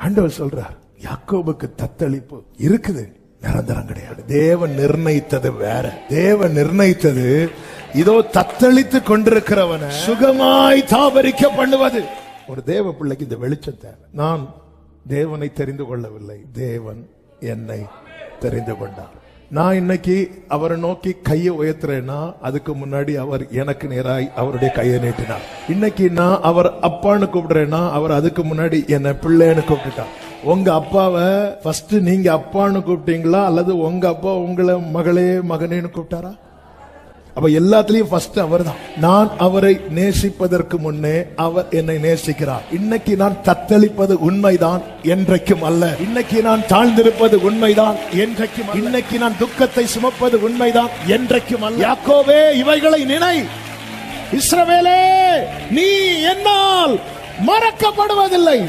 ஆண்டவர் சொல்றார், யாக்கோபுக்கு தத்தளிப்பு இருக்குது, நிரந்தரம் கிடையாது. தேவன் நிர்ணயித்தது வேற. தேவன் நிர்ணயித்தது இதோ தத்தளித்து கொண்டிருக்கிறவன சுகமாய் தாபரிக்க பண்ணுவது. ஒரு தேவ பிள்ளைக்கு இந்த வெளிச்சம் தேவை. நான் தேவனை தெரிந்து கொள்ளவில்லை, தேவன் என்னை தெரிந்து கொண்டார். நான் இன்னைக்கு அவரை நோக்கி கையை உயர்த்துறேன்னா அதுக்கு முன்னாடி அவர் எனக்கு நேராய் அவருடைய கையை நீட்டினார். இன்னைக்கு நான் அவர் அப்பான்னு கூப்பிடுறேன்னா அவர் அதுக்கு முன்னாடி என்ன பிள்ளைன்னு கூப்பிட்டுட்டார். உங்க அப்பாவை ஃபர்ஸ்ட் நீங்க அப்பான்னு கூப்பிட்டீங்களா, அல்லது உங்க அப்பா உங்களை மகளே மகனேன்னு கூப்பிட்டாரா? அப்ப எல்லாத்திலையும் ஃபர்ஸ்ட் அவர் தான். நான் அவரை நேசிப்பதற்கு முன்னே அவர் என்னை நேசிக்கிறார். இன்னைக்கு நான் தத்தளிப்பது உண்மைதான், என்றைக்கும் அல்ல. இன்னைக்கு நான் தாழ்ந்திருப்பது உண்மைதான், என்றைக்கும். இன்னைக்கு நான் துக்கத்தை சுமப்பது உண்மைதான், என்றைக்கும் அல்ல. யாக்கோபே, இவைகளை நினை. இஸ்ரவேலே, நீ என்னால் மறக்கப்படுவதில்லை.